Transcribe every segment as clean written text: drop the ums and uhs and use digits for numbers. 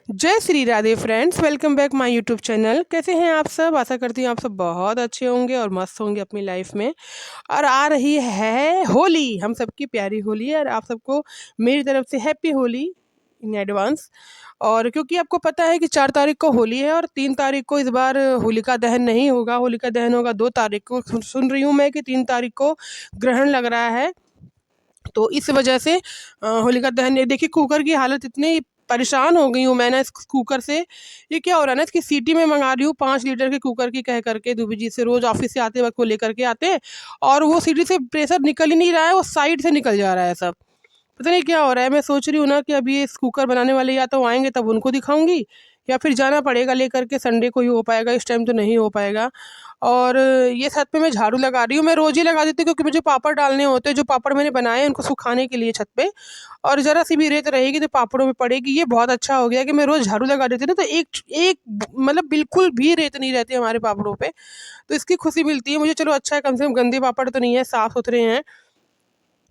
जय Shri Radhe friends, welcome back my YouTube channel. कैसे हैं आप सब? आशा करती हूँ आप सब बहुत अच्छे होंगे और मस्त होंगे अपनी लाइफ में। और आ रही है होली, हम सबकी प्यारी होली है और आप सबको मेरी तरफ से हैप्पी होली इन एडवांस। और क्योंकि आपको पता है कि 4 तारीख को होली है और 3 तारीख को इस बार होलिका दहन नहीं होगा, होलिका दहन होगा 2 तारीख को। सुन रही हूँ मैं कि 3 तारीख को ग्रहण लग रहा है, तो इस वजह से होलिका दहन। ये देखिए कुकर की हालत, इतनी परेशान हो गई हूँ मैं ना इस कुकर से। ये क्या हो रहा है ना, इसकी सीटी में मंगा रही हूँ 5 लीटर के कुकर की कह करके। दुबी जी से रोज़ ऑफिस से आते वक्त वो लेकर के आते हैं और वो सीटी से प्रेशर निकल ही नहीं रहा है, वो साइड से निकल जा रहा है सब। पता नहीं क्या हो रहा है। मैं सोच रही हूँ ना कि अभी ये कुकर बनाने वाले या तो आएंगे तब उनको दिखाऊंगी, या फिर जाना पड़ेगा लेकर के। संडे को ही हो पाएगा, इस टाइम तो नहीं हो पाएगा। और ये छत पे मैं झाड़ू लगा रही हूँ। मैं रोज़ ही लगा देती हूँ क्योंकि मुझे पापड़ डालने होते हैं। जो पापड़ मैंने बनाए हैं उनको सुखाने के लिए छत पे, और ज़रा सी भी रेत रहेगी तो पापड़ों में पड़ेगी। ये बहुत अच्छा हो गया कि मैं रोज़ झाड़ू लगा देती हूँ ना, तो एक एक मतलब बिल्कुल भी रेत नहीं रहती हमारे पापड़ों पे। तो इसकी खुशी मिलती है मुझे। चलो अच्छा है, कम से कम गंदे पापड़ तो नहीं है, साफ़ सुथरे हैं।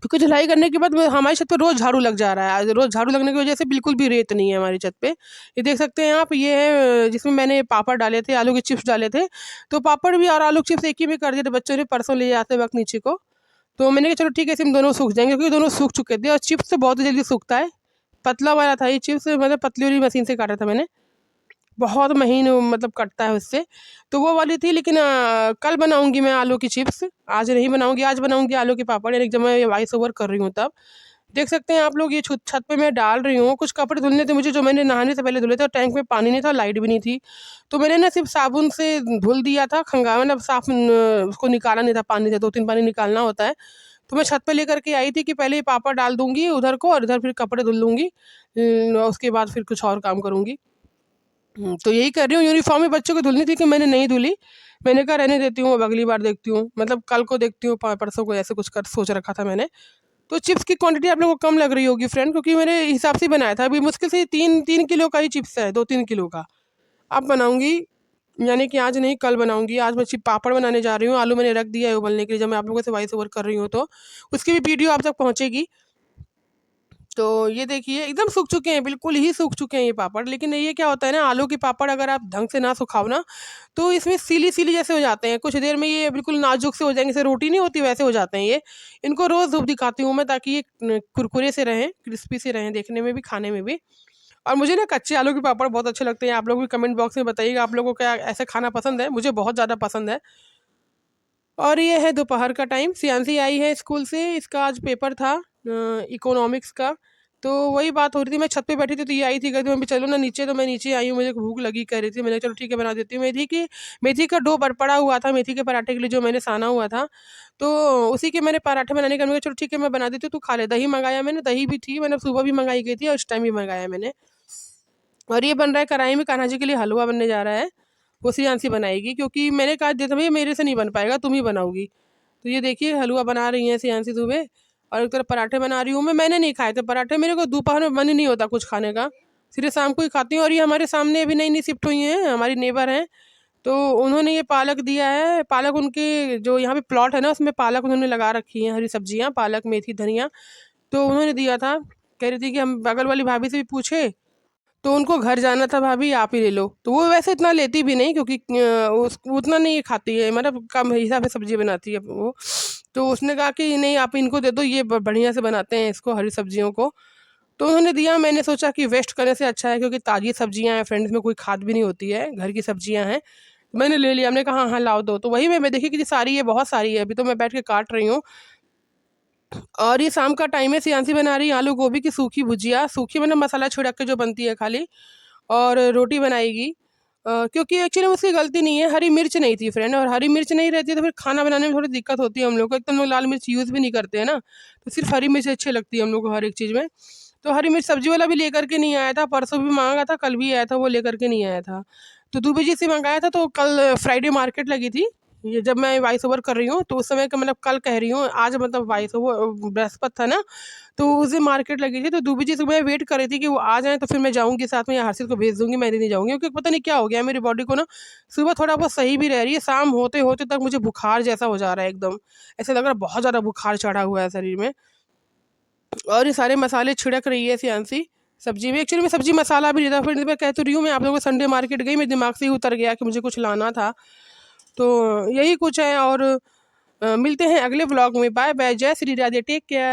क्योंकि धुलाई करने के बाद हमारी छत पे रोज़ झाड़ू लग जा रहा है। रोज़ झाड़ू लगने की वजह से बिल्कुल भी रेत नहीं है हमारी छत पे। ये देख सकते हैं आप, ये है जिसमें मैंने पापड़ डाले थे, आलू के चिप्स डाले थे। तो पापड़ भी और आलू के चिप्स एक ही में कर दिए थे बच्चों ने परसों ले जाते वक्त नीचे को। तो मैंने कहा चलो ठीक है, इसमें दोनों सूख जाएंगे क्योंकि दोनों सूख चुके थे। और चिप्स तो बहुत जल्दी सूखता है। पतला वाला था ये चिप्स, मतलब पतली वाली मशीन से काटा था मैंने। बहुत महीन मतलब कटता है उससे। तो वो वाली थी, लेकिन कल बनाऊंगी मैं आलू की चिप्स। आज नहीं बनाऊंगी, आज बनाऊंगी आलू के पापड़, यानी जब मैं वॉइस ओवर कर रही हूँ तब। देख सकते हैं आप लोग, ये छत पे मैं डाल रही हूँ। कुछ कपड़े धुलने थे मुझे जो मैंने नहाने से पहले धुले थे, और टैंक में पानी नहीं था, लाइट भी नहीं थी। तो मैंने ना सिर्फ साबुन से धुल दिया था, खंगा मतलब साफ उसको निकाला नहीं था पानी से। 2-3 पानी निकालना होता है। तो मैं छत पे लेकर के आई थी कि पहले ये पापड़ डाल दूंगी उधर को और इधर फिर कपड़े धुल लूंगी। उसके बाद फिर कुछ और काम करूंगी। तो यही कर रही हूँ। यूनिफ़ॉर्म भी बच्चों की धुलनी थी कि मैंने नहीं धुली। मैंने कहा रहने देती हूँ, अब अगली बार देखती हूँ, मतलब कल को देखती हूँ, परसों को, ऐसे कुछ कर सोच रखा था मैंने। तो चिप्स की क्वांटिटी आप लोगों को कम लग रही होगी फ्रेंड, क्योंकि मेरे हिसाब से ही बनाया था। अभी मुश्किल से 3 किलो का ही चिप्स है, 2-3 किलो का। अब बनाऊँगी, यानी कि आज नहीं कल बनाऊँगी। आज मैं पापड़ बनाने जा रही हूँ। आलू मैंने रख दिया है उबलने के लिए, जब मैं आप लोगों से वॉइस ओवर कर रही हूँ तो उसकी भी वीडियो आप तक पहुँचेगी। तो ये देखिए एकदम सूख चुके हैं, बिल्कुल ही सूख चुके हैं ये पापड़। लेकिन ये क्या होता है ना, आलू के पापड़ अगर आप ढंग से ना सुखाओ ना, तो इसमें सीली-सीली जैसे हो जाते हैं। कुछ देर में ये बिल्कुल नाजुक से हो जाएँगे, जैसे रोटी नहीं होती वैसे हो जाते हैं ये। इनको रोज़ धूप दिखाती हूँ मैं, ताकि ये कुरकुरे से रहें, क्रिस्पी से रहें देखने में भी, खाने में भी। और मुझे ना कच्चे आलू के पापड़ बहुत अच्छे लगते हैं। आप लोग भी कमेंट बॉक्स में बताइएगा, आप लोगों को क्या ऐसा खाना पसंद है? मुझे बहुत ज़्यादा पसंद है। और ये है दोपहर का टाइम, सियांसी आई है स्कूल से, इसका आज पेपर था इकोनॉमिक्स का। तो वही बात हो रही थी, मैं छत पे बैठी थी तो ये आई थी, कहती मम्मी चलो ना नीचे। तो मैं नीचे आई हूँ, मुझे भूख लगी कह रही थी। मैंने कहा चलो ठीक है बना देती हूँ। मेथी का डो पड़ा हुआ था मेथी के पराठे के लिए, जो मैंने साना हुआ था। तो उसी के मैंने पराठे बनाने का, मैंने कहा चलो ठीक है मैं बना देती हूँ, तू खा ले। दही मंगाया मैंने, दही भी थी, मैंने सुबह भी मंगाई गई थी और इस टाइम भी मंगाया मैंने। और ये बन रहा है कढ़ाई में, कान्हा जी के लिए हलवा बनने जा रहा है। वो सियांसी बनाएगी, क्योंकि मैंने कहा देता भैया मेरे से नहीं बन पाएगा, तुम ही बनाओगी। तो ये देखिए हलवा बना रही हैं सियांसी सुबह, और एक तरफ पराठे बना रही हूँ मैं। मैंने नहीं खाए थे पराठे, मेरे को दोपहर में मन ही नहीं होता कुछ खाने का, सीधे शाम को ही खाती हूँ। और ये हमारे सामने अभी नई नई शिफ्ट हुई हैं, हमारी नेबर हैं। तो उन्होंने ये पालक दिया है। पालक उनके जो यहाँ पे प्लॉट है ना, उसमें पालक उन्होंने लगा रखी है, हरी सब्जियाँ, पालक, मेथी, धनिया। तो उन्होंने दिया था। कह रही थी कि हम बगल वाली भाभी से भी पूछे, तो उनको घर जाना था, भाभी आप ही ले लो। तो वो वैसे इतना लेती भी नहीं, क्योंकि उतना नहीं खाती है, मतलब कम हिसाब से सब्जी बनाती है वो। तो उसने कहा कि नहीं आप इनको दे दो, ये बढ़िया से बनाते हैं इसको, हरी सब्जियों को। तो उन्होंने दिया। मैंने सोचा कि वेस्ट करने से अच्छा है, क्योंकि ताज़ी सब्जियां हैं फ्रेंड्स, में कोई खाद भी नहीं होती है, घर की सब्जियां हैं। मैंने ले लिया, हमने कहा हाँ हाँ लाओ दो। तो वही मैं देखी कि सारी है, बहुत सारी है। अभी तो मैं बैठ के काट रही हूँ। और ये शाम का टाइम है, सियांसी बना रही है आलू गोभी की सूखी भुजिया, सूखी मतलब मसाला छिड़क के जो बनती है खाली। और रोटी बनाएगी। क्योंकि एक्चुअली उसकी गलती नहीं है, हरी मिर्च नहीं थी फ्रेंड, और हरी मिर्च नहीं रहती है तो फिर खाना बनाने में थोड़ी दिक्कत होती है हम लोग को। एक तो हम लोग लाल मिर्च यूज़ भी नहीं करते हैं ना, तो सिर्फ हरी मिर्च अच्छी लगती है हम लोग को हर एक चीज़ में। तो हरी मिर्च सब्जी वाला भी लेकर के नहीं आया था, परसों भी मांगा था, कल भी आया था, वो लेकर के नहीं आया था। तो दुबे जी से मंगाया था। तो कल फ्राइडे मार्केट लगी थी, ये जब मैं वॉइस ओवर कर रही हूँ तो उस समय का, मतलब कल कह रही हूँ, आज मतलब वॉइस ओवर बृहस्पति था ना। तो उस दिन मार्केट लगी थी। तो दूबी जी से मैं वेट कर रही थी कि वो आ जाएँ, तो फिर मैं जाऊँगी साथ में, या हर्षित को भेज दूँगी, मैं नहीं जाऊँगी। क्योंकि पता नहीं क्या हो गया है मेरी बॉडी को ना, सुबह थोड़ा बहुत सही भी रह रही है, शाम होते-होते तक मुझे बुखार जैसा हो जा रहा है एकदम। ऐसा लग रहा है बहुत ज़्यादा बुखार चढ़ा हुआ है शरीर में। और ये सारे मसाले छिड़क रही है सियांसी, सब्जी में एक्चुअली में सब्जी मसाला भी नहीं था। फिर मैं कह तो रही हूँ, मैं आप लोगों को संडे मार्केट गई, मेरे दिमाग से ही उतर गया कि मुझे कुछ लाना था। तो यही कुछ है, और मिलते हैं अगले व्लॉग में। बाय बाय, जय श्री राधे, टेक केयर।